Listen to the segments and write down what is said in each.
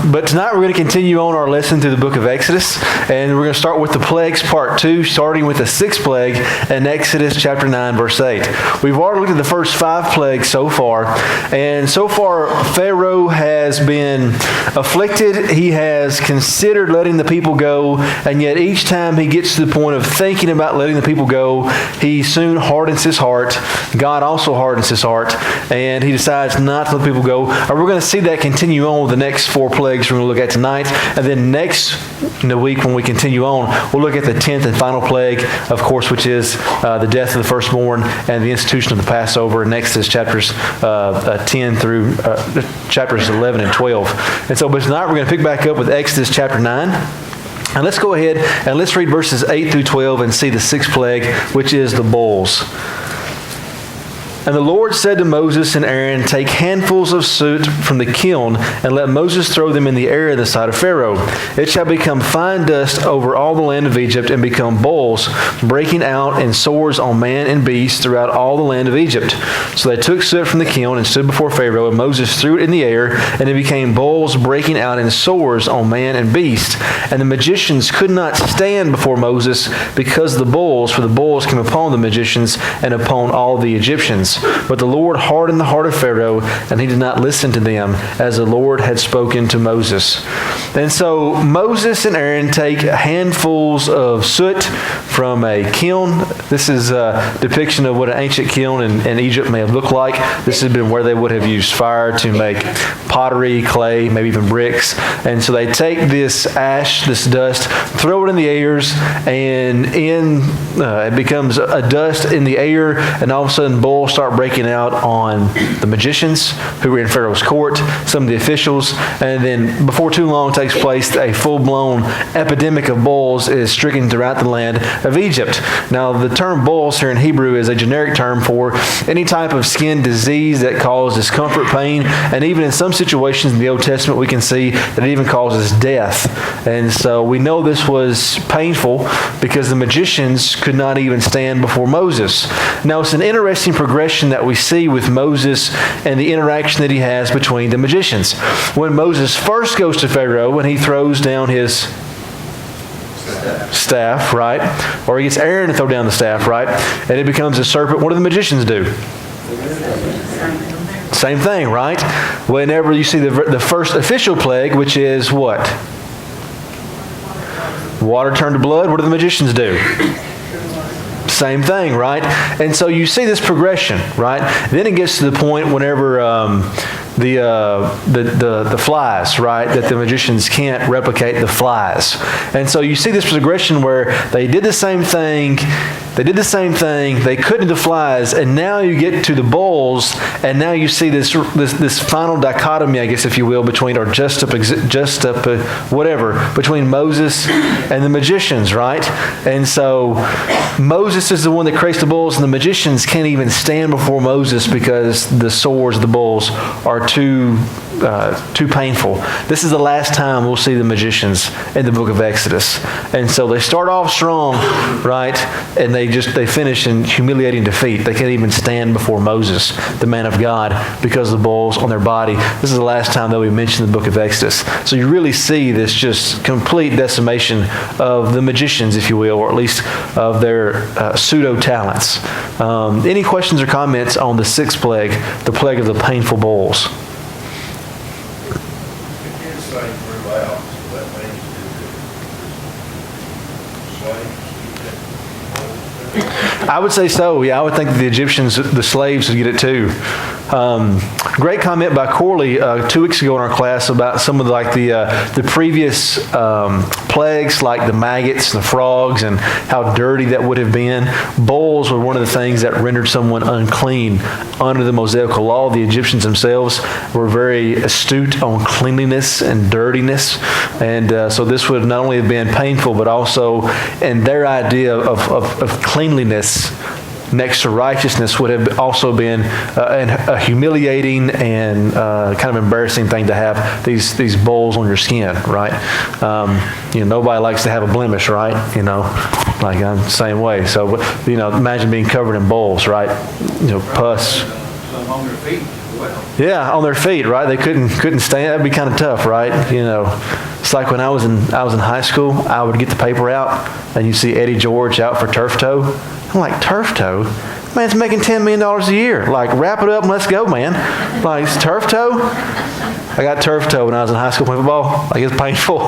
But tonight we're going to continue on our lesson through the book of Exodus, and we're going to start with the plagues part 2, starting with the 6th plague in Exodus chapter 9, verse 8. We've already looked at the first 5 plagues so far, and so far Pharaoh has been afflicted. He has considered letting the people go, and yet each time he gets to the point of thinking about letting the people go, he soon hardens his heart. God also hardens his heart, and he decides not to let people go. And we're going to see that continue on with the next 4 plagues we're going to look at tonight. And then next week when we continue on, we'll look at the 10th and final plague, of course, which is the death of the firstborn and the institution of the Passover. And next is chapters 10 through chapters 11 and 12. And so, but tonight we're going to pick back up with Exodus chapter 9. And let's go ahead and let's read verses 8 through 12 and see the 6th plague, which is the bulls. And the Lord said to Moses and Aaron, "Take handfuls of soot from the kiln, and let Moses throw them in the air in the sight of Pharaoh. It shall become fine dust over all the land of Egypt, and become bowls, breaking out in sores on man and beast throughout all the land of Egypt." So they took soot from the kiln and stood before Pharaoh, and Moses threw it in the air, and it became bowls, breaking out in sores on man and beast. And the magicians could not stand before Moses because of the bowls, for the bowls came upon the magicians and upon all the Egyptians. But the Lord hardened the heart of Pharaoh, and he did not listen to them, as the Lord had spoken to Moses. And so Moses and Aaron take handfuls of soot from a kiln. This is a depiction of what an ancient kiln in Egypt may have looked like. This has been where they would have used fire to make pottery, clay, maybe even bricks. And so they take this ash, this dust, throw it in the airs, and it becomes a dust in the air, and all of a sudden bowls start breaking out on the magicians who were in Pharaoh's court, some of the officials, and then before too long takes place, a full-blown epidemic of boils is stricken throughout the land of Egypt. Now, the term boils here in Hebrew is a generic term for any type of skin disease that causes discomfort, pain, and even in some situations in the Old Testament we can see that it even causes death. And so we know this was painful because the magicians could not even stand before Moses. Now, it's an interesting progression that we see with Moses and the interaction that he has between the magicians. When Moses first goes to Pharaoh, when he throws down his staff, right? Or he gets Aaron to throw down the staff, right? And it becomes a serpent. What do the magicians do? Same thing, right? Whenever you see the first official plague, which is what? Water turned to blood, what do the magicians do? Same thing, right? And so you see this progression, right? Then it gets to the point whenever the flies, right? That the magicians can't replicate the flies. And so you see this progression where they did the same thing, they couldn't do the flies, and now you get to the bowls, and now you see this final dichotomy, I guess, if you will, between between Moses and the magicians, right? And so Moses is the one that creates the bowls, and the magicians can't even stand before Moses because the sores of the bowls are too painful. This is the last time we'll see the magicians in the book of Exodus. And so they start off strong, right? And they finish in humiliating defeat. They can't even stand before Moses, the man of God, because of the boils on their body. This is the last time that we mention the book of Exodus. So you really see this just complete decimation of the magicians, if you will, or at least of their pseudo talents. Any questions or comments on the 6th plague, the plague of the painful bowls? I would say so. Yeah, I would think that the Egyptians, the slaves, would get it too. Great comment by Corley 2 weeks ago in our class about some of the previous plagues, like the maggots, the frogs, and how dirty that would have been. Bowls were one of the things that rendered someone unclean under the Mosaical law. The Egyptians themselves were very astute on cleanliness and dirtiness, and so this would not only have been painful, but also in their idea of cleanliness next to righteousness would have also been a humiliating and kind of embarrassing thing to have these bowls on your skin, right? Nobody likes to have a blemish, right? Like I'm the same way. So, imagine being covered in bowls, right? Pus. them on their feet as well. Yeah, on their feet, right? They couldn't stand. That'd be kind of tough, right? You know, it's like when I was in high school, I would get the paper out, and you see Eddie George out for turf toe. I'm like, turf toe? Man's making $10 million a year. Like, wrap it up and let's go, man. Like, it's turf toe? I got turf toe when I was in high school playing football. Like, it's painful.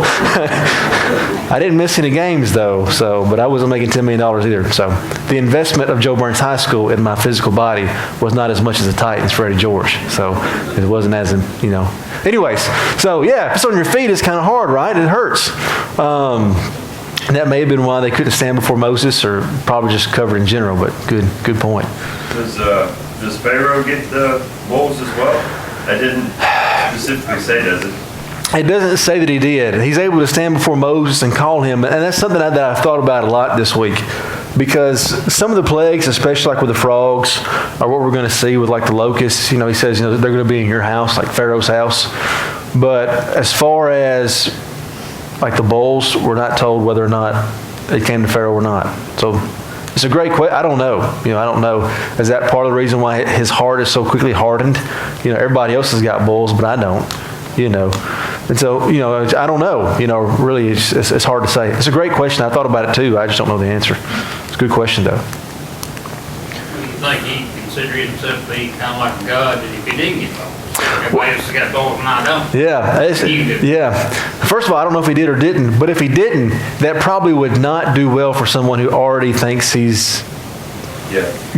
I didn't miss any games, though, but I wasn't making $10 million either. So the investment of Joe Burns High School in my physical body was not as much as the Titans for Eddie George. So it wasn't as, you know. Anyways, so yeah, if it's on your feet, it's kind of hard, right? It hurts. And that may have been why they couldn't stand before Moses, or probably just covered in general, but good point. Does Pharaoh get the wolves as well? That didn't specifically say, does it? It doesn't say that he did. He's able to stand before Moses and call him, and that's something that I've thought about a lot this week. Because some of the plagues, especially like with the frogs, or what we're going to see with like the locusts, you know, he says, you know, they're going to be in your house, like Pharaoh's house. But as far as like the bulls, we're not told whether or not it came to Pharaoh or not. So it's a great question. I don't know. You know, I don't know. Is that part of the reason why his heart is so quickly hardened? You know, everybody else has got bulls, but I don't. You know, and so, you know, I don't know. You know, really, it's hard to say. It's a great question. I thought about it too. I just don't know the answer. It's a good question, though. Do you think he considered himself to be kind of like a god, and if he didn't get bulls? Everybody else has got bulls and I don't. Yeah. First of all, I don't know if he did or didn't, but if he didn't, that probably would not do well for someone who already thinks he's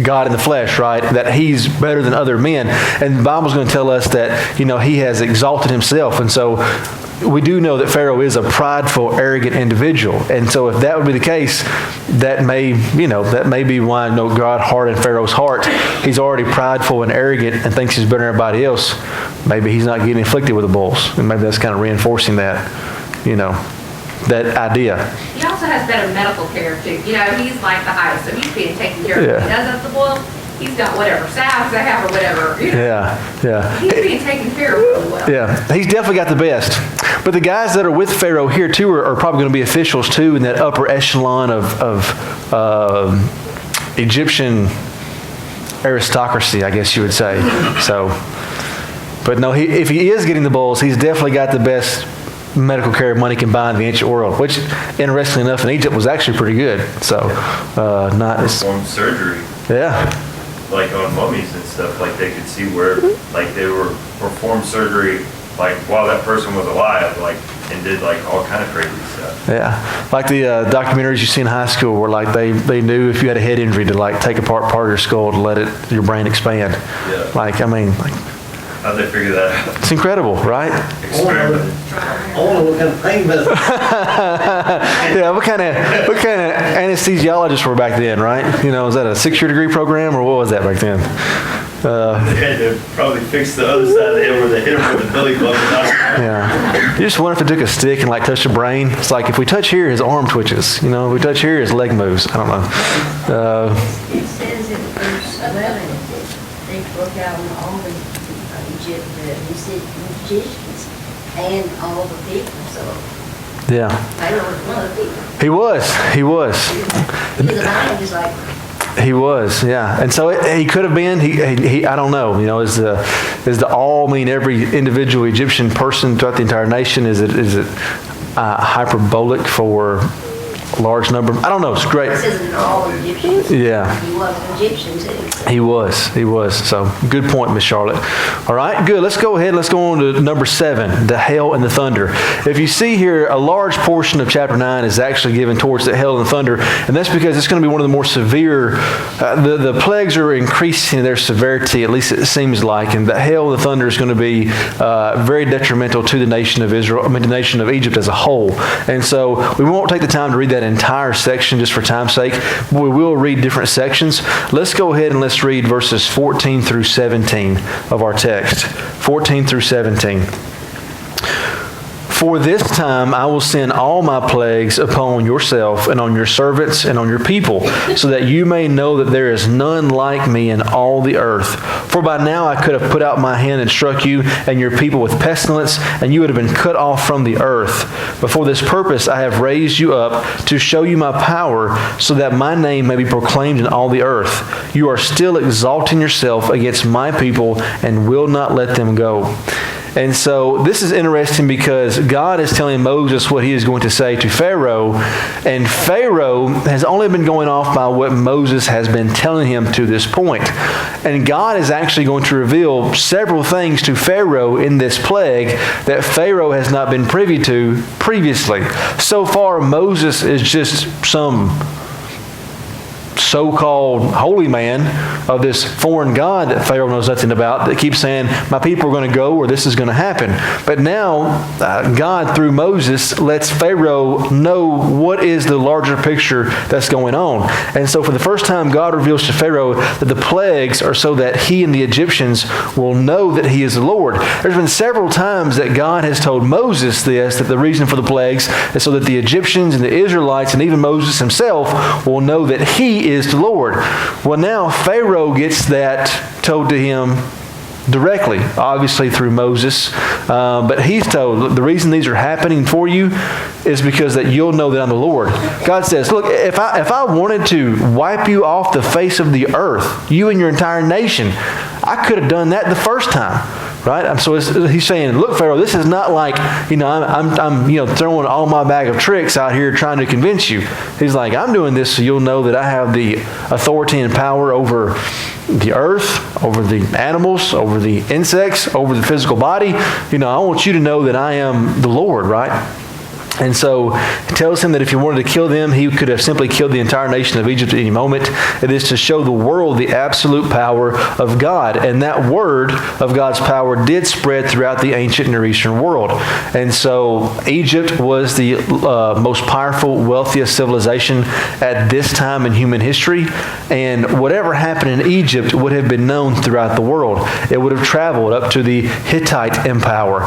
God in the flesh, right? That he's better than other men. And the Bible's going to tell us that, you know, he has exalted himself. And so we do know that Pharaoh is a prideful, arrogant individual. And so if that would be the case, that may be why God hardened Pharaoh's heart. He's already prideful and arrogant and thinks he's better than everybody else. Maybe he's not getting afflicted with the bulls. And maybe that's kind of reinforcing that, you know, that idea. He also has better medical care too. You know, he's like the highest, so he's being taken care of. When he does have the boil, he's got whatever salves they have or whatever. You know, Yeah. He's being taken care of really well. Yeah, he's definitely got the best. But the guys that are with Pharaoh here too are probably going to be officials too in that upper echelon of Egyptian aristocracy, I guess you would say. So, but no, if he is getting the bulls, he's definitely got the best medical care money can buy in the ancient world, which, interestingly enough, in Egypt was actually pretty good. So, not performed surgery. Yeah. Like on mummies and stuff, like they could see where, like they were performed surgery, like while that person was alive, like, and did like all kind of crazy stuff. Yeah, like the documentaries you see in high school, where like they knew if you had a head injury to like take apart part of your skull to let your brain expand. Yeah. Like, I mean, like. How'd they figure that out? It's incredible, right? Experiment. I wonder what kind of pain medicine. Yeah, what kind of anesthesiologists were back then, right? You know, was that a 6-year degree program, or what was that back then? They had to probably fix the other side of the head where they hit him with the belly club. Yeah. You just wonder if they took a stick and like touched the brain. It's like if we touch here, his arm twitches. You know, if we touch here, his leg moves. I don't know. It says in verse 11 that they broke out on all the magicians and all the people. So yeah. Pharaoh was one of the people. He was. He was a lion just like. He was, yeah, and so he could have been. He I don't know. You know, is the all mean every individual Egyptian person throughout the entire nation? Is it hyperbolic for a large number? I don't know. It's great. It says in all Egyptians. Yeah. He was an Egyptian too. He was. So good point, Miss Charlotte. All right, good. Let's go ahead. Let's go on to number 7, the hail and the thunder. If you see here, a large portion of chapter 9 is actually given towards the hail and the thunder, and that's because it's going to be one of the more severe. The plagues are increasing in their severity, at least it seems like, and the hail and the thunder is going to be very detrimental to the nation of Israel. I mean, the nation of Egypt as a whole. And so we won't take the time to read that entire section just for time's sake. We will read different sections. Let's go ahead and let's read verses 14 through 17 of our text. 14 through 17. For this time I will send all my plagues upon yourself and on your servants and on your people, so that you may know that there is none like me in all the earth. For by now I could have put out my hand and struck you and your people with pestilence, and you would have been cut off from the earth. But for this purpose I have raised you up, to show you my power, so that my name may be proclaimed in all the earth. You are still exalting yourself against my people and will not let them go. And so this is interesting because God is telling Moses what he is going to say to Pharaoh, and Pharaoh has only been going off by what Moses has been telling him to this point. And God is actually going to reveal several things to Pharaoh in this plague that Pharaoh has not been privy to previously. So far, Moses is just some so-called holy man of this foreign god that Pharaoh knows nothing about, that keeps saying, my people are going to go, or this is going to happen. But now, God, through Moses, lets Pharaoh know what is the larger picture that's going on. And so for the first time, God reveals to Pharaoh that the plagues are so that he and the Egyptians will know that he is the Lord. There's been several times that God has told Moses this, that the reason for the plagues is so that the Egyptians and the Israelites and even Moses himself will know that he is the Lord. Well, now Pharaoh gets that told to him directly, obviously through Moses. But he's told, the reason these are happening for you is because that you'll know that I'm the Lord. God says, look, if I wanted to wipe you off the face of the earth, you and your entire nation, I could have done that the first time. Right? So he's saying, look, Pharaoh, this is not like, I'm throwing all my bag of tricks out here trying to convince you. He's like, I'm doing this so you'll know that I have the authority and power over the earth, over the animals, over the insects, over the physical body. I want you to know that I am the Lord, right? And so it tells him that if he wanted to kill them, he could have simply killed the entire nation of Egypt at any moment. It is to show the world the absolute power of God. And that word of God's power did spread throughout the ancient Near Eastern world. And so Egypt was the most powerful, wealthiest civilization at this time in human history. And whatever happened in Egypt would have been known throughout the world. It would have traveled up to the Hittite Empire,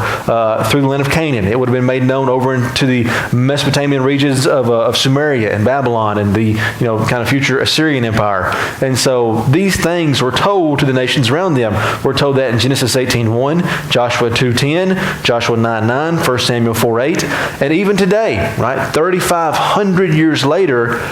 through the land of Canaan. It would have been made known over into the Mesopotamian regions of Sumeria and Babylon and the kind of future Assyrian Empire. And so these things were told to the nations around them. We're told that in Genesis 18:1, Joshua 2:10, Joshua 9:9, 1 Samuel 4:8, and even today, right, 3,500 years later,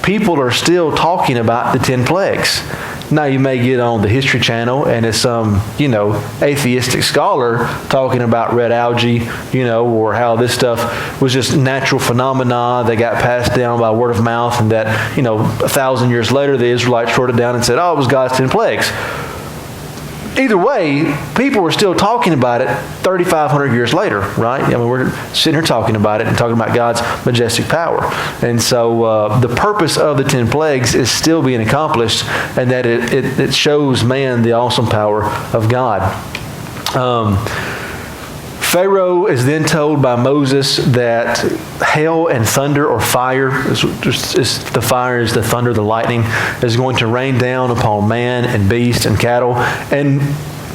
people are still talking about the 10 plagues. Now you may get on the History Channel and it's some, atheistic scholar talking about red algae, or how this stuff was just natural phenomena that got passed down by word of mouth, and that, 1,000 years later the Israelites wrote it down and said, oh, it was God's 10 plagues. Either way, people were still talking about it 3,500 years later, right? We're sitting here talking about it and talking about God's majestic power. And so the purpose of the 10 plagues is still being accomplished, and that it shows man the awesome power of God. Pharaoh is then told by Moses that hail and thunder, or fire, the fire is the thunder, the lightning, is going to rain down upon man and beast and cattle. And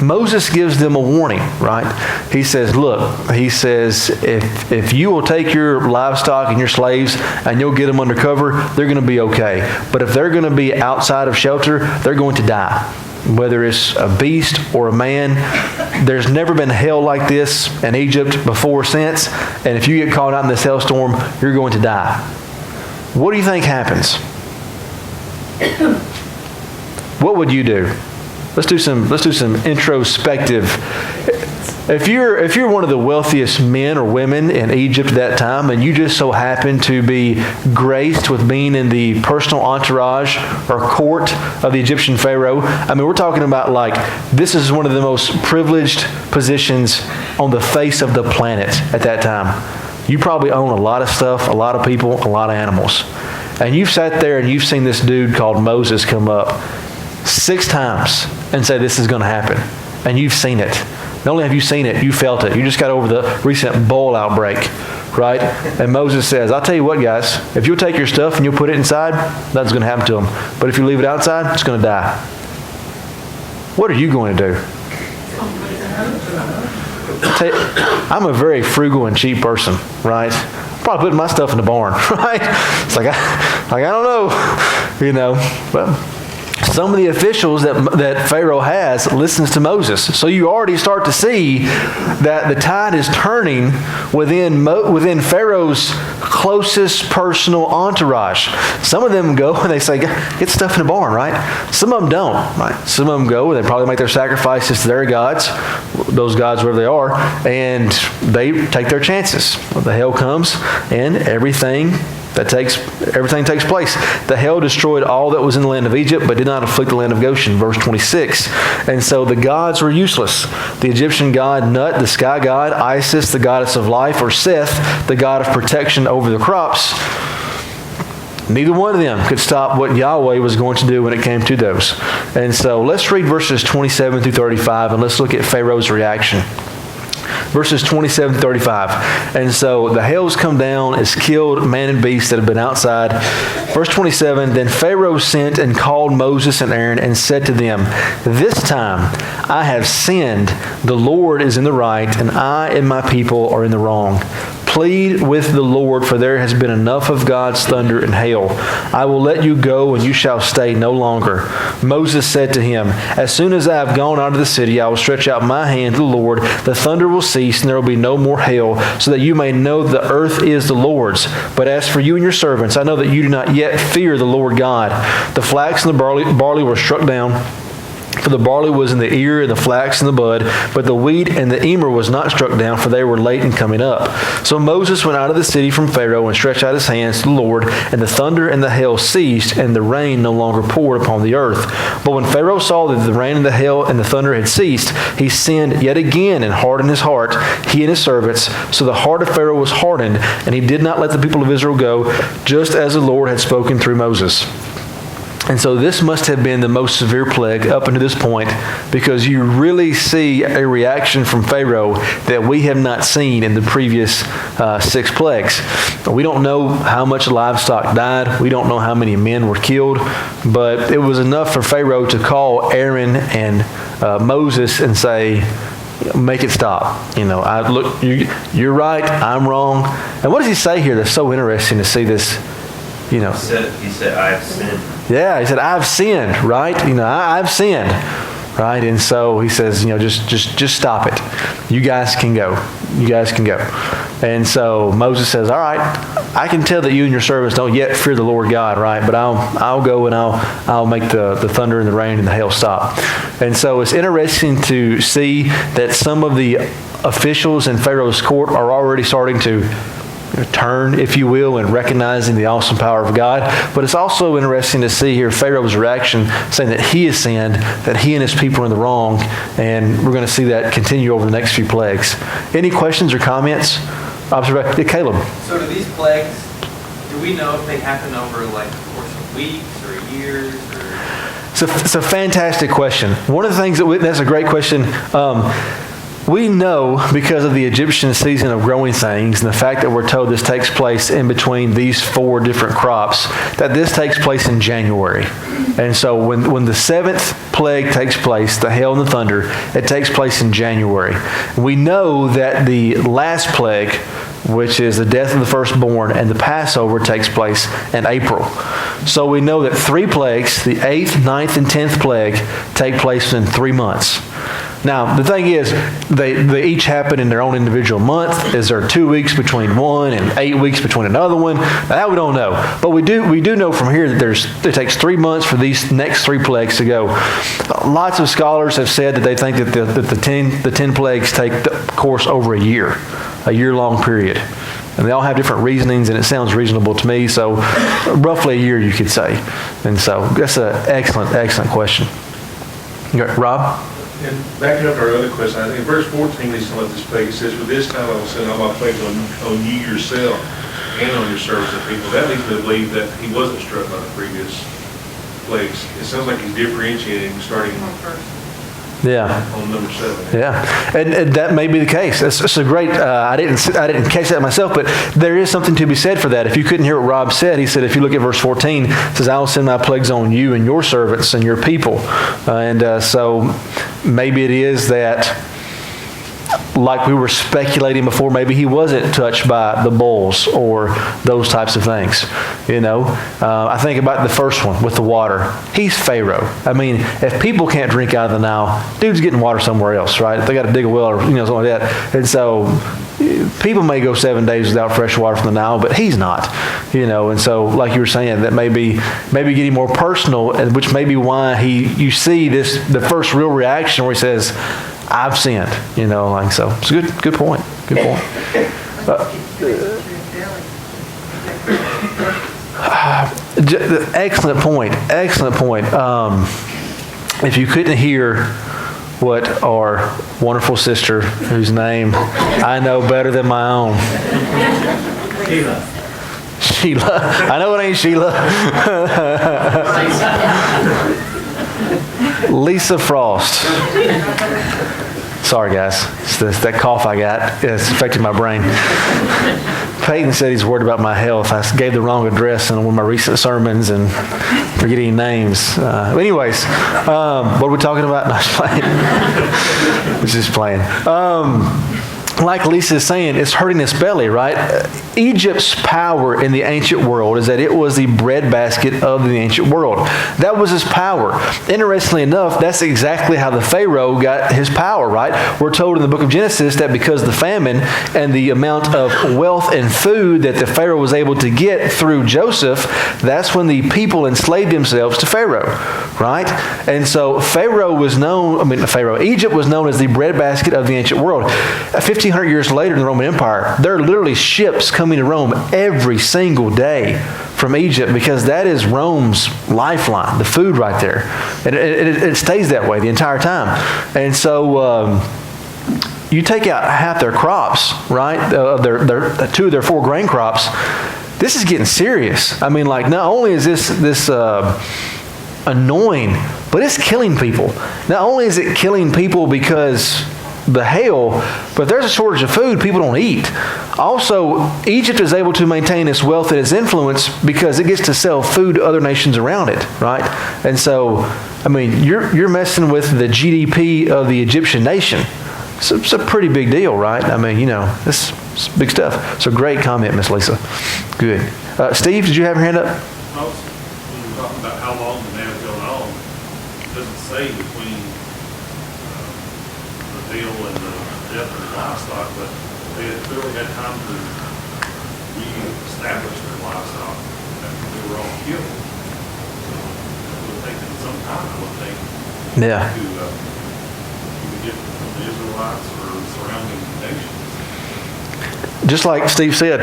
Moses gives them a warning, right? He says, look, if you will take your livestock and your slaves and you'll get them under cover, they're going to be okay. But if they're going to be outside of shelter, they're going to die. Whether it's a beast or a man, there's never been hell like this in Egypt before or since. And if you get caught out in this hailstorm, you're going to die. What do you think happens? What would you do? Let's do some introspective. If you're one of the wealthiest men or women in Egypt at that time, and you just so happen to be graced with being in the personal entourage or court of the Egyptian Pharaoh, we're talking about this is one of the most privileged positions on the face of the planet at that time. You probably own a lot of stuff, a lot of people, a lot of animals. And you've sat there and you've seen this dude called Moses come up 6 times and say this is going to happen. And you've seen it. Not only have you seen it, you felt it. You just got over the recent boil outbreak, right? And Moses says, I'll tell you what, guys, if you'll take your stuff and you'll put it inside, nothing's going to happen to them. But if you leave it outside, it's going to die. What are you going to do? I'm a very frugal and cheap person, right? Probably putting my stuff in the barn, right? It's like I don't know, but some of the officials that Pharaoh has listens to Moses. So you already start to see that the tide is turning within Pharaoh's closest personal entourage. Some of them go and they say, get stuff in the barn, right? Some of them don't, right? Some of them go and they probably make their sacrifices to their gods, those gods wherever they are, and they take their chances. The hail comes and everything takes place. The hail destroyed all that was in the land of Egypt, but did not afflict the land of Goshen, verse 26. And so the gods were useless. The Egyptian god Nut, the sky god, Isis, the goddess of life, or Seth, the god of protection over the crops. Neither one of them could stop what Yahweh was going to do when it came to those. And so let's read verses 27 through 35, and let's look at Pharaoh's reaction. Verses 27 to 35. And so the hails come down, it's killed man and beast that have been outside. Verse 27, then Pharaoh sent and called Moses and Aaron and said to them, this time I have sinned. The Lord is in the right, and I and my people are in the wrong. Plead with the Lord, for there has been enough of God's thunder and hail. I will let you go, and you shall stay no longer. Moses said to him, as soon as I have gone out of the city, I will stretch out my hand to the Lord. The thunder will cease, and there will be no more hail, so that you may know the earth is the Lord's. But as for you and your servants, I know that you do not yet fear the Lord God. The flax and the barley were struck down, for the barley was in the ear, and the flax in the bud, but the wheat and the emmer was not struck down, for they were late in coming up. So Moses went out of the city from Pharaoh and stretched out his hands to the Lord, and the thunder and the hail ceased, and the rain no longer poured upon the earth. But when Pharaoh saw that the rain and the hail and the thunder had ceased, he sinned yet again and hardened his heart, he and his servants. So the heart of Pharaoh was hardened, and he did not let the people of Israel go, just as the Lord had spoken through Moses. And so this must have been the most severe plague up until this point, because you really see a reaction from Pharaoh that we have not seen in the previous 6 plagues. We don't know how much livestock died. We don't know how many men were killed, but it was enough for Pharaoh to call Aaron and Moses and say, make it stop. You're right, I'm wrong. And what does he say here that's so interesting to see this? He said, I've sinned. Yeah, he said, I've sinned, right? I've sinned, right? And so he says, just stop it. You guys can go. You guys can go. And so Moses says, all right, I can tell that you and your servants don't yet fear the Lord God, right? But I'll go and I'll make the thunder and the rain and the hail stop. And so it's interesting to see that some of the officials in Pharaoh's court are already starting to turn, if you will, and recognizing the awesome power of God. But it's also interesting to see here Pharaoh's reaction, saying that he has sinned, that he and his people are in the wrong, and we're going to see that continue over the next few plagues. Any questions or comments? Observation? Caleb. So do these plagues, do we know if they happen over like the course of weeks or years? It's a fantastic question. One of the things that's a great question. We know because of the Egyptian season of growing things and the fact that we're told this takes place in between these 4 different crops, that this takes place in January. And so when the 7th plague takes place, the hail and the thunder, it takes place in January. We know that the last plague, which is the death of the firstborn, and the Passover takes place in April. So we know that 3 plagues, the 8th, 9th, and 10th plague, take place in 3 months. Now, the thing is, they each happen in their own individual month. Is there 2 weeks between one and 8 weeks between another one? That we don't know. But we do know from here that it takes 3 months for these next 3 plagues to go. Lots of scholars have said that they think that the 10 plagues take the course over a year-long period. And they all have different reasonings, and it sounds reasonable to me. So roughly a year, you could say. And so that's an excellent question. Rob? And backing up to our other question, I think in verse 14, they sum up this plague. It says, "For this time I will send all my plagues on you yourself and on your servants and people." That leads me to believe that he wasn't struck by the previous plagues. It sounds like he's differentiating, starting on number 7. Yeah, and that may be the case. It's a great. I didn't catch that myself, but there is something to be said for that. If you couldn't hear what Rob said, he said, if you look at verse 14, it says, "I will send my plagues on you and your servants and your people," so maybe it is that like we were speculating before, maybe he wasn't touched by the bulls or those types of things. I think about the first one with the water. He's Pharaoh. I mean, if people can't drink out of the Nile, dude's getting water somewhere else, right? If they got to dig a well or something like that. And so people may go 7 days without fresh water from the Nile, but he's not. And so, like you were saying, that maybe getting more personal, which may be why you see the first real reaction where he says, I've sinned, so it's a good point. Good point. Excellent point. Excellent point. If you couldn't hear what our wonderful sister, whose name I know better than my own, Sheila. I know it ain't Sheila. Lisa Frost. Sorry, guys. It's that cough I got. It's affecting my brain. Peyton said he's worried about my health. I gave the wrong address in one of my recent sermons and forgetting names. Anyways, what are we talking about? No, I was just playing. Like Lisa is saying, it's hurting his belly, right? Egypt's power in the ancient world is that it was the breadbasket of the ancient world. That was his power. Interestingly enough, that's exactly how the Pharaoh got his power, right? We're told in the book of Genesis that because of the famine and the amount of wealth and food that the Pharaoh was able to get through Joseph, that's when the people enslaved themselves to Pharaoh, right? And so Egypt was known as the breadbasket of the ancient world. 1,500 years later in the Roman Empire, there are literally ships coming to Rome every single day from Egypt because that is Rome's lifeline, the food right there. And it stays that way the entire time. And so you take out half their crops, right? Their 2 of their 4 grain crops. This is getting serious. I mean, like, not only is this annoying, but it's killing people. Not only is it killing people because the hail, but there's a shortage of food, people don't eat. Also, Egypt is able to maintain its wealth and its influence because it gets to sell food to other nations around it, right? And so, I mean, you're messing with the GDP of the Egyptian nation. So it's a pretty big deal, right? I mean, it's big stuff. So great comment, Miss Lisa. Good. Steve, did you have your hand up? When we're talking about how long the nav's going on, it doesn't say between the deal and the death of the livestock, but they had clearly had time to re-establish their livestock after they were all killed. So it would have taken some time, I would think, Yeah. to get from the Israelites or surrounding nations. Just like Steve said,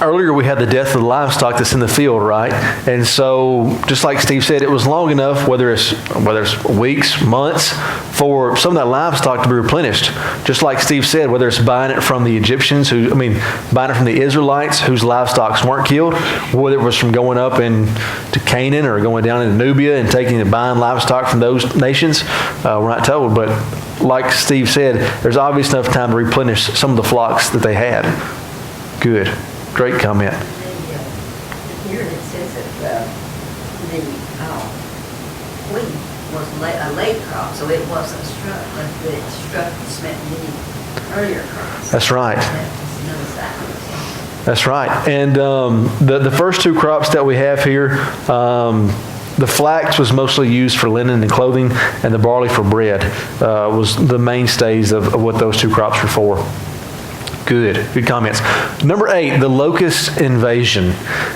earlier we had the death of the livestock that's in the field, right? And so, just like Steve said, it was long enough, whether it's weeks, months, for some of that livestock to be replenished. Just like Steve said, whether it's buying it from the Egyptians, buying it from the Israelites whose livestock weren't killed, whether it was from going up to Canaan or going down into Nubia and buying livestock from those nations, we're not told. But like Steve said, there's obvious enough time to replenish some of the flocks that they had. Good. Great comment. Here it says that the wheat was a late crop, so it wasn't struck, but it struck and smelt many earlier crops. That's right. That That's right. And the first 2 crops that we have here, the flax was mostly used for linen and clothing, and the barley for bread was the mainstays of what those 2 crops were for. Good comments. Number 8, the Locust Invasion.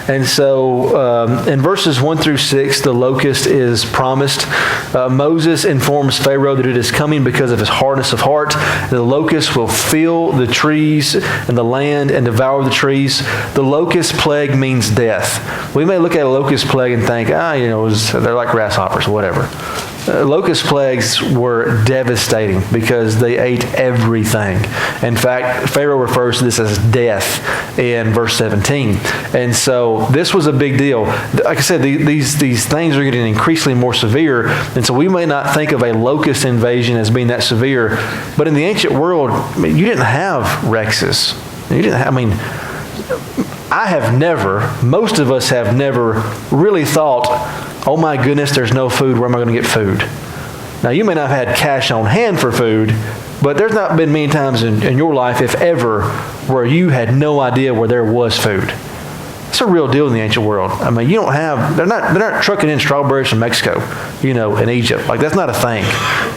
And so in verses 1 through 6, the locust is promised. Moses informs Pharaoh that it is coming because of his hardness of heart. The locust will fill the trees and the land and devour the trees. The locust plague means death. We may look at a locust plague and think, they're like grasshoppers or whatever. Locust plagues were devastating because they ate everything. In fact, Pharaoh refers to this as death in verse 17. And so this was a big deal. Like I said, these things are getting increasingly more severe. And so we may not think of a locust invasion as being that severe. But in the ancient world, you didn't have Rexes. Most of us have never really thought, oh my goodness, there's no food, where am I going to get food? Now, you may not have had cash on hand for food, But there's not been many times in your life, if ever, where you had no idea where there was food. It's a real deal in the ancient world. I mean, you don't have, they're not trucking in strawberries from Mexico, in Egypt. Like, that's not a thing,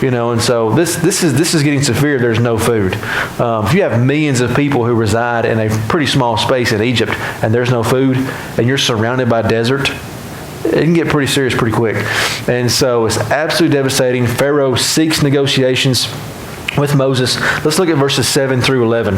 and so this is getting severe. There's no food. If you have millions of people who reside in a pretty small space in Egypt and there's no food and you're surrounded by desert, it can get pretty serious pretty quick. And so it's absolutely devastating. Pharaoh seeks negotiations with Moses. Let's look at verses 7 through 11.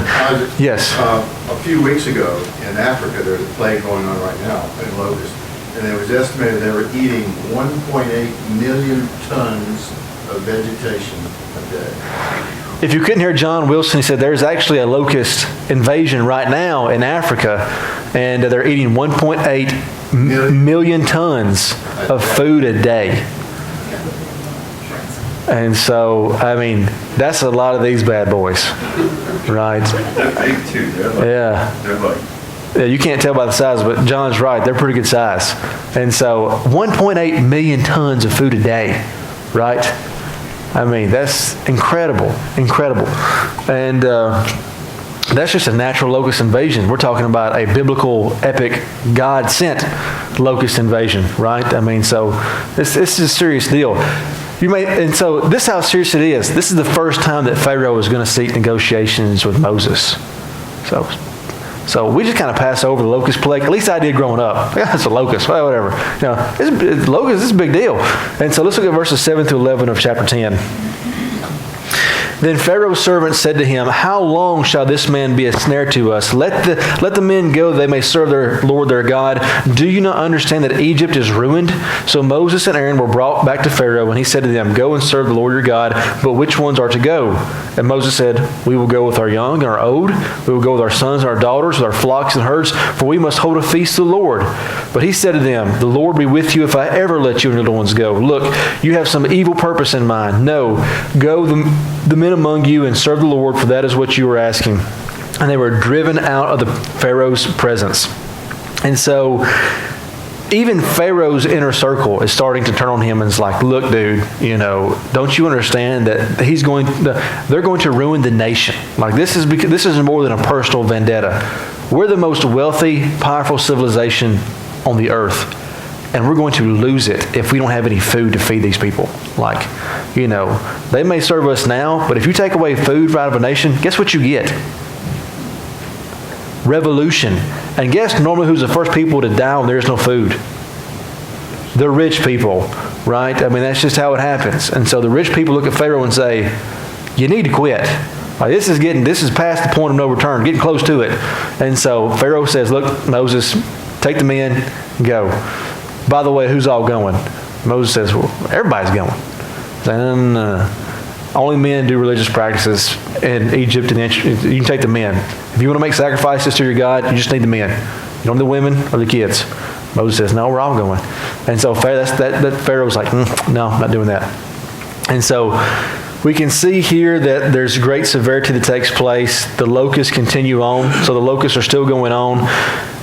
Yes. A few weeks ago in Africa, there's a plague going on right now in locusts, and it was estimated they were eating 1.8 million tons of vegetation a day. If you couldn't hear John Wilson, he said there's actually a locust invasion right now in Africa, and they're eating 1.8 million tons of food a day. And so, I mean, that's a lot of these bad boys, right? They're big too. They're like. Yeah, you can't tell by the size, but John's right. They're pretty good size. And so 1.8 million tons of food a day, right? I mean, that's incredible. And that's just a natural locust invasion. We're talking about a biblical, epic, God-sent locust invasion, right? I mean, so this is a serious deal. And so this is how serious it is. This is the first time that Pharaoh is going to seek negotiations with Moses. So we just kind of pass over the locust plague. At least I did growing up. Yeah, it's a locust. Well, whatever. Locust, this is a big deal. And so let's look at verses 7 through 11 of chapter 10. Then Pharaoh's servants said to him, "How long shall this man be a snare to us? Let the men go that they may serve their Lord their God. Do you not understand that Egypt is ruined?" So Moses and Aaron were brought back to Pharaoh, and he said to them, "Go and serve the Lord your God, but which ones are to go?" And Moses said, "We will go with our young and our old. We will go with our sons and our daughters, with our flocks and herds, for we must hold a feast to the Lord." But he said to them, "The Lord be with you if I ever let you and your little ones go. Look, you have some evil purpose in mind. No, go the men among you and serve the Lord, for that is what you are asking." And they were driven out of the Pharaoh's presence. And so even Pharaoh's inner circle is starting to turn on him and is like, "Look, dude, don't you understand that they're going to ruin the nation? Like, this is more than a personal vendetta. We're the most wealthy, powerful civilization on the earth, and we're going to lose it if we don't have any food to feed these people. Like, they may serve us now, but if you take away food out of a nation, guess what you get? Revolution. And guess normally who's the first people to die when there's no food? The rich people, right? I mean, that's just how it happens. And so the rich people look at Pharaoh and say, "You need to quit. Like, this is past the point of no return, getting close to it." And so Pharaoh says, "Look, Moses, take the men, go. By the way, who's all going?" Moses says, "Well, everybody's going." Then only men do religious practices in Egypt. And you can take the men. If you want to make sacrifices to your God, you just need the men. You don't need the women or the kids. Moses says, "No, we're all going." And so Pharaoh's like, "No, I'm not doing that." And so we can see here that there's great severity that takes place. The locusts continue on. So the locusts are still going on.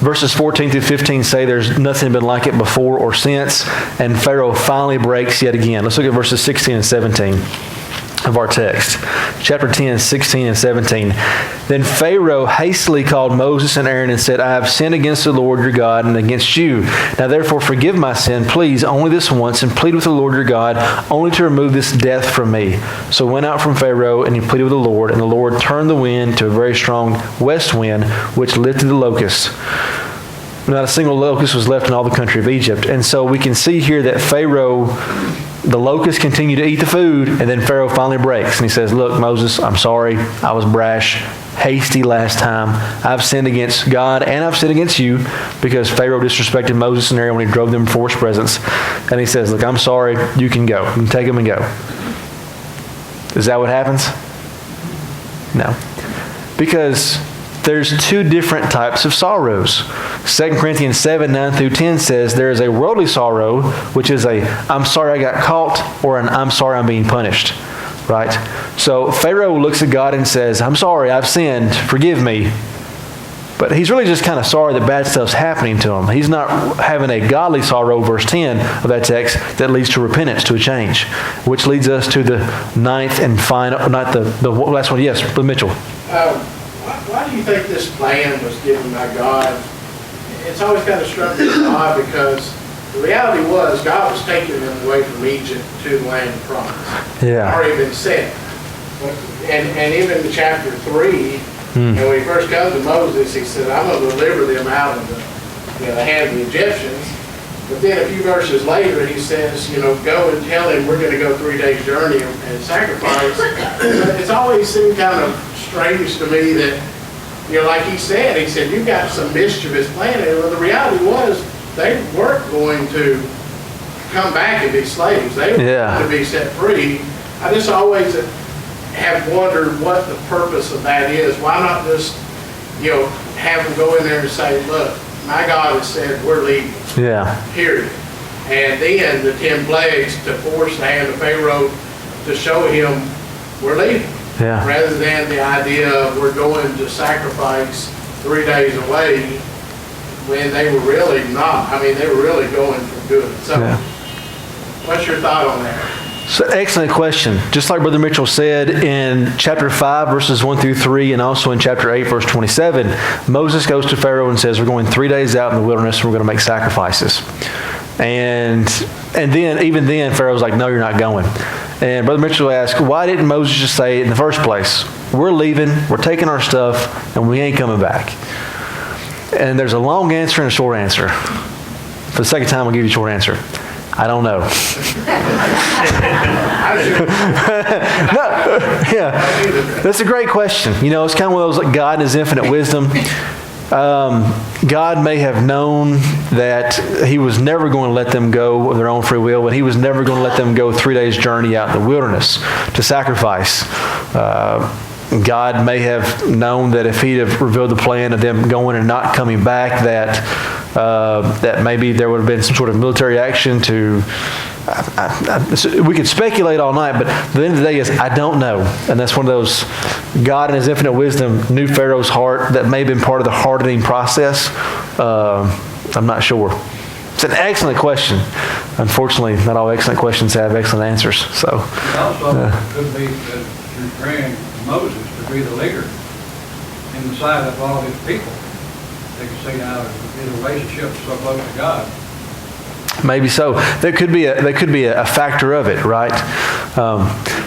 Verses 14 through 15 say there's nothing been like it before or since. And Pharaoh finally breaks yet again. Let's look at verses 16 and 17 of our text. Chapter 10, 16 and 17. Then Pharaoh hastily called Moses and Aaron and said, "I have sinned against the Lord your God and against you. Now therefore forgive my sin, please, only this once, and plead with the Lord your God, only to remove this death from me." So went out from Pharaoh, and he pleaded with the Lord, and the Lord turned the wind to a very strong west wind, which lifted the locusts. Not a single locust was left in all the country of Egypt. And so we can see here that the locusts continue to eat the food, and then Pharaoh finally breaks. And he says, "Look, Moses, I'm sorry. I was brash, hasty last time. I've sinned against God, and I've sinned against you," because Pharaoh disrespected Moses and Aaron when he drove them before his presence. And he says, "Look, I'm sorry. You can go. You can take them and go." Is that what happens? No. Because there's two different types of sorrows. 2 Corinthians 7, 9 through 10 says there is a worldly sorrow, which is a "I'm sorry I got caught," or an "I'm sorry I'm being punished." Right? So Pharaoh looks at God and says, "I'm sorry, I've sinned. Forgive me." But he's really just kind of sorry that bad stuff's happening to him. He's not having a godly sorrow, verse 10 of that text, that leads to repentance, to a change, which leads us to the ninth and final, not the last one, yes, Brother Mitchell. Why do you think this plan was given by God? It's always kind of struck me as odd because the reality was God was taking them away from Egypt to the land of promise. Yeah. It's already been said. And even in chapter 3, and when he first comes to Moses, he said, I'm going to deliver them out of the hand of the Egyptians. But then a few verses later, he says, go and tell him we're going to go 3 days journey and sacrifice. But it's always seemed kind of strange to me that, like he said, you've got some mischievous plan. And well, the reality was they weren't going to come back and be slaves. They were going to be set free. I just always have wondered what the purpose of that is. Why not just, have them go in there and say, look, my God has said we're leaving. Yeah. Period. And then the 10 plagues to force the hand of Pharaoh to show him we're leaving. Yeah. Rather than the idea of we're going to sacrifice 3 days away when they were really not. I mean, they were really going for good. So what's your thought on that? So, excellent question. Just like Brother Mitchell said in chapter 5, verses 1 through 3, and also in chapter 8, verse 27, Moses goes to Pharaoh and says, we're going 3 days out in the wilderness and we're going to make sacrifices. And then, even then, Pharaoh's like, no, you're not going. And Brother Mitchell asked, why didn't Moses just say in the first place, we're leaving, we're taking our stuff, and we ain't coming back? And there's a long answer and a short answer. For the second time, I'll give you a short answer. I don't know. That's a great question. It's kind of one of those, like, God in His infinite wisdom. God may have known that He was never going to let them go of their own free will, but He was never going to let them go 3 days journey out in the wilderness to sacrifice. God may have known that if He'd have revealed the plan of them going and not coming back, that maybe there would have been some sort of military action to... we could speculate all night, but the end of the day is, I don't know. And that's one of those, God in His infinite wisdom knew Pharaoh's heart. That may have been part of the hardening process. I'm not sure. It's an excellent question. Unfortunately, not all excellent questions have excellent answers. So, it also could be that you're praying Moses to be the leader in the sight of all His people. They can see how his relationship is so close to God. Maybe so. That could be a factor of it, right? Do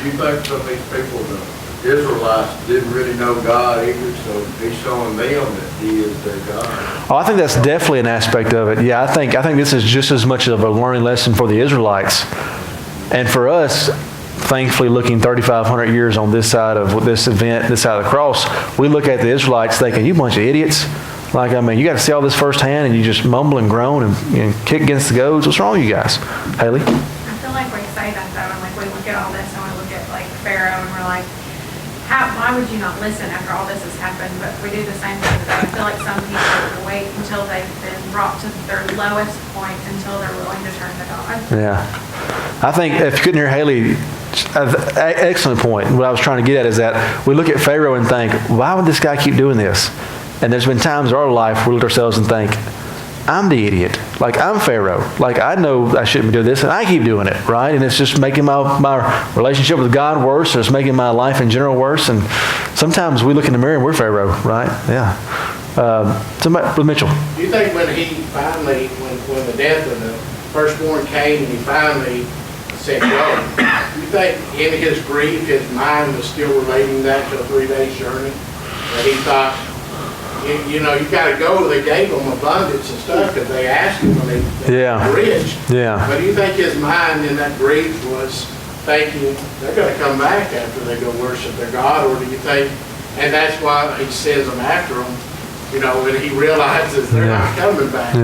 you think some of these people, the Israelites, didn't really know God either, so He's showing them that He is their God? Oh, I think that's definitely an aspect of it. Yeah, I think this is just as much of a learning lesson for the Israelites, and for us. Thankfully, looking 3,500 years on this side of this event, this side of the cross, we look at the Israelites thinking, you bunch of idiots. Like, you got to see all this firsthand, and you just mumble and groan and kick against the goads. What's wrong with you guys? Haley? I feel like we say that, though, and we look at all this, and we look at, Pharaoh, and we're like, why would you not listen after all this has happened? But we do the same thing today. I feel like some people wait until they've been brought to their lowest point until they're willing to turn to God. Yeah. I think, if you couldn't hear Haley, excellent point. What I was trying to get at is that we look at Pharaoh and think, why would this guy keep doing this? And there's been times in our life we look at ourselves and think, I'm the idiot. I'm Pharaoh. I know I shouldn't be doing this, and I keep doing it, right? And it's just making my relationship with God worse, or it's making my life in general worse. And sometimes we look in the mirror and we're Pharaoh, right? Yeah. Somebody, Mitchell. Do you think when he finally, when the death of the firstborn came and he finally said go, do you think in his grief, his mind was still relating that to a 3-day journey? That he thought, you got to go. They gave them abundance and stuff because they asked him when they were rich. Yeah. But do you think his mind in that grief was thinking they're going to come back after they go worship their God? Or do you think, and that's why he sends them after them, when he realizes they're not coming back,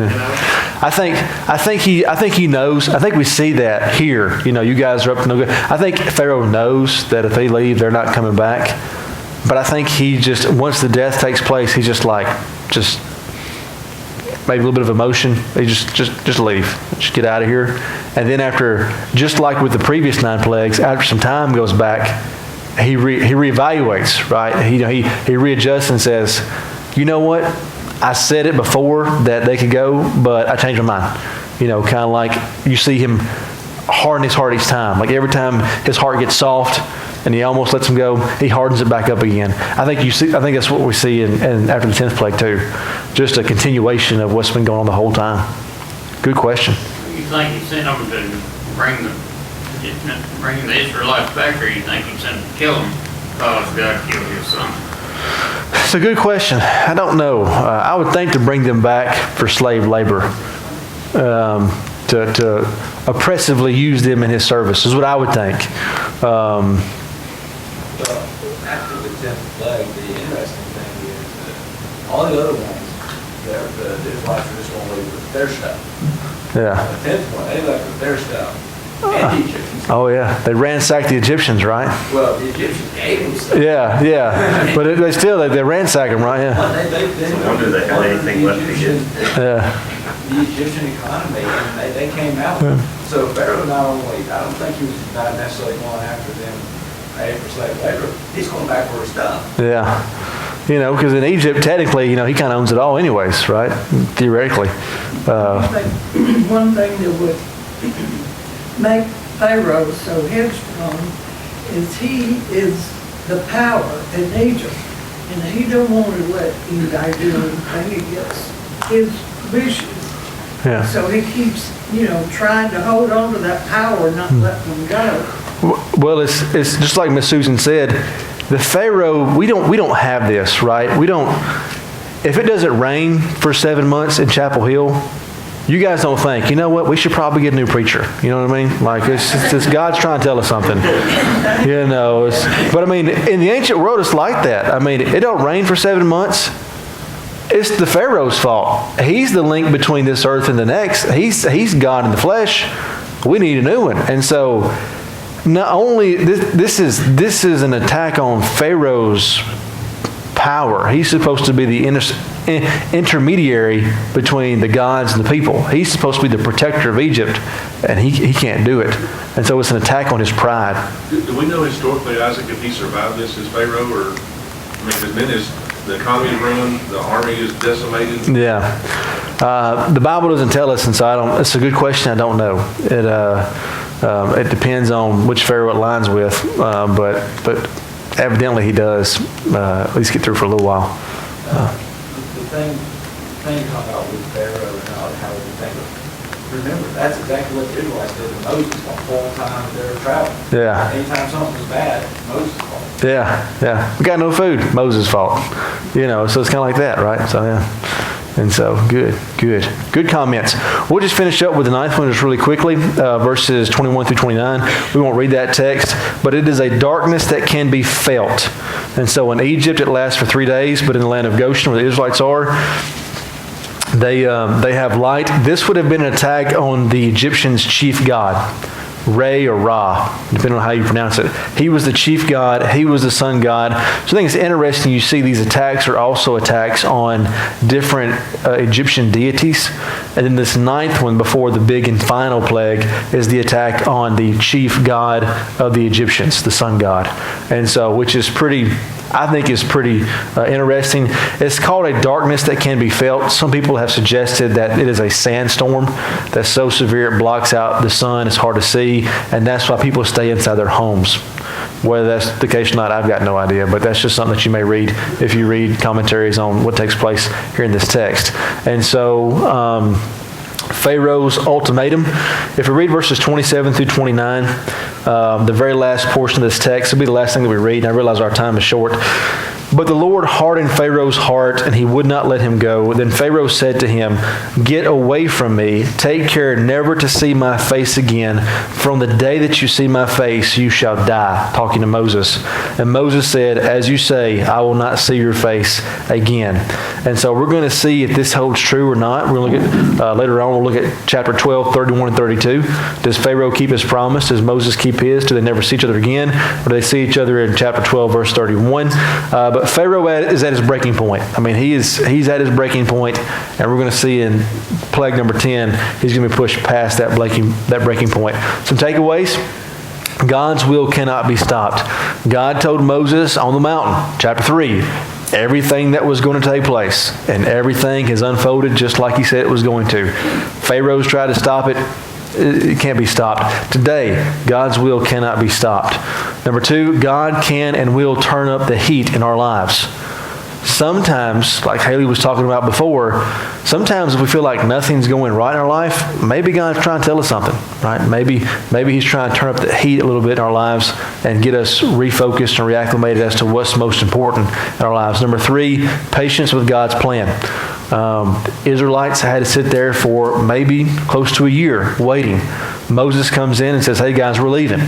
I think he knows. I think we see that here. You guys are up to no good. I think Pharaoh knows that if they leave, they're not coming back. But I think he just, once the death takes place, he's just maybe a little bit of emotion. They just leave. Just get out of here. And then after, just like with the previous 9 plagues, after some time goes back, he reevaluates, right? He readjusts and says, you know what? I said it before that they could go, but I changed my mind. Kind of like you see him harden his heart each time. Like every time his heart gets soft and he almost lets him go, he hardens it back up again. I think that's what we see in after the 10th plague too. Just a continuation of what's been going on the whole time. Good question. You think he sent them to bring the Israelites back, or you think he sent them to kill them because God killed his son? It's a good question. I don't know. I would think to bring them back for slave labor, to oppressively use them in his service is what I would think. After the 10th plague, the interesting thing is that all the other ones, the Israelites were just going to leave with their stuff. Yeah. The 10th one, they left with their stuff. And the Egyptians. Oh yeah, they ransacked the Egyptians, right? Well, the Egyptians gave them stuff. Yeah, but they ransack them, right? Yeah. No wonder they had anything left to give. The Egyptian economy, and they came out. So Pharaoh not only, I don't think he was not necessarily going after them for slave labor, he's going back for his stuff. Yeah. Because in Egypt, technically, he kind of owns it all anyways, right? Theoretically. One thing that would make Pharaoh so headstrong is he is the power in Egypt. And he don't want to let anybody do anything. He gets his wishes. Yeah. So he keeps, trying to hold on to that power, not let them go. Well, it's just like Miss Susan said, the Pharaoh, we don't have this, right? If it doesn't rain for 7 months in Chapel Hill, you guys don't think, what, we should probably get a new preacher. You know what I mean? Like, it's God's trying to tell us something. But I mean, in the ancient world, it's like that. I mean, it don't rain for 7 months. It's the Pharaoh's fault. He's the link between this earth and the next. He's God in the flesh. We need a new one. And so, not only this is an attack on Pharaoh's power. He's supposed to be the intermediary between the gods and the people. He's supposed to be the protector of Egypt, and he can't do it. And so it's an attack on his pride. Do we know historically, Isaac, if he survived this as Pharaoh, or because then the economy is ruined, the army is decimated? Yeah. The Bible doesn't tell us, and so it's a good question. I don't know. It depends on which Pharaoh it lines with, but evidently he does at least get through for a little while. The thing you talk about with Pharaoh and how we think remember, that's exactly what the Israelites did to Moses the whole time they were traveling. Yeah. Anytime something was bad, Moses' fault. Yeah. We got no food. Moses' fault. So it's kind of like that, right? So, yeah. And so, good comments. We'll just finish up with the 9th one just really quickly, verses 21 through 29. We won't read that text, but it is a darkness that can be felt. And so in Egypt it lasts for 3 days, but in the land of Goshen, where the Israelites are, they have light. This would have been an attack on the Egyptians' chief god, Re or Ra, depending on how you pronounce it. He was the chief god. He was the sun god. So I think it's interesting you see these attacks are also attacks on different Egyptian deities. And then this 9th one before the big and final plague is the attack on the chief god of the Egyptians, the sun god. And so, which is pretty interesting. It's called a darkness that can be felt. Some people have suggested that it is a sandstorm that's so severe it blocks out the sun, it's hard to see, and that's why people stay inside their homes. Whether that's the case or not, I've got no idea, but that's just something that you may read if you read commentaries on what takes place here in this text. And so, Pharaoh's ultimatum. If we read verses 27 through 29, the very last portion of this text, will be the last thing that we read, and I realize our time is short. But the Lord hardened Pharaoh's heart, and he would not let him go. Then Pharaoh said to him, "Get away from me. Take care never to see my face again. From the day that you see my face, you shall die." Talking to Moses. And Moses said, "As you say, I will not see your face again." And so we're going to see if this holds true or not. We're going to look at, later on, we'll look at chapter 12, 31 and 32. Does Pharaoh keep his promise? Does Moses keep his? Do they never see each other again? Or do they see each other in chapter 12, verse 31? But Pharaoh is at his breaking point. I mean, he's at his breaking point, and we're going to see in plague number 10, he's going to be pushed past that breaking point. Some takeaways. God's will cannot be stopped. God told Moses on the mountain, chapter 3, everything that was going to take place, and everything has unfolded just like he said it was going to. Pharaoh's tried to stop it. It can't be stopped. Today, God's will cannot be stopped. Number two, God can and will turn up the heat in our lives. Sometimes, like Haley was talking about before, sometimes if we feel like nothing's going right in our life, maybe God's trying to tell us something, right? Maybe He's trying to turn up the heat a little bit in our lives and get us refocused and reacclimated as to what's most important in our lives. Number three, patience with God's plan. Israelites had to sit there for maybe close to a year waiting. Moses comes in and says, "Hey guys, we're leaving."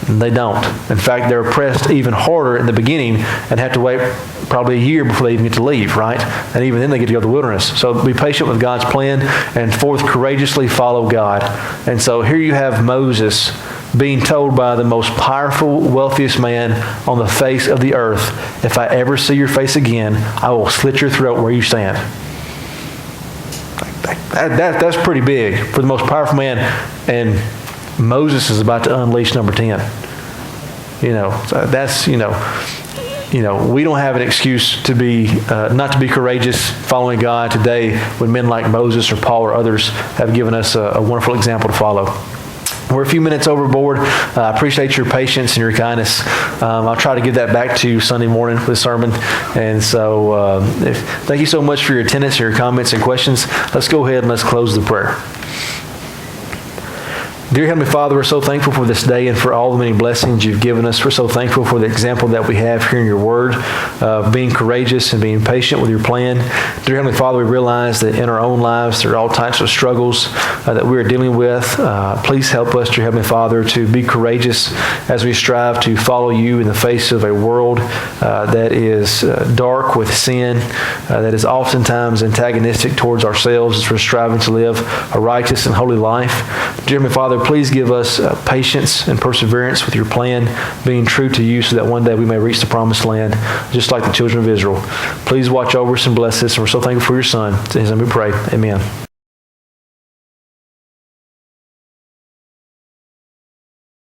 And they don't. In fact, they're pressed even harder in the beginning and have to wait probably a year before they even get to leave, right? And even then they get to go to the wilderness. So be patient with God's plan. And fourth, courageously follow God. And so here you have Moses being told by the most powerful, wealthiest man on the face of the earth, "If I ever see your face again, I will slit your throat where you stand." That's pretty big for the most powerful man. And Moses is about to unleash number 10. That's, we don't have an excuse to be, not to be courageous following God today when men like Moses or Paul or others have given us a wonderful example to follow. We're a few minutes overboard. I appreciate your patience and your kindness. I'll try to give that back to you Sunday morning for the sermon. And so thank you so much for your attendance, your comments and questions. Let's go ahead and let's close the prayer. Dear Heavenly Father, we're so thankful for this day and for all the many blessings you've given us. We're so thankful for the example that we have here in your word of being courageous and being patient with your plan. Dear Heavenly Father, we realize that in our own lives there are all types of struggles that we are dealing with. Please help us, dear Heavenly Father, to be courageous as we strive to follow you in the face of a world that is dark with sin, that is oftentimes antagonistic towards ourselves as we're striving to live a righteous and holy life. Dear Heavenly Father, please give us patience and perseverance with your plan, being true to you so that one day we may reach the promised land, just like the children of Israel. Please watch over us and bless us, and we're so thankful for your Son. In his name we pray. Amen.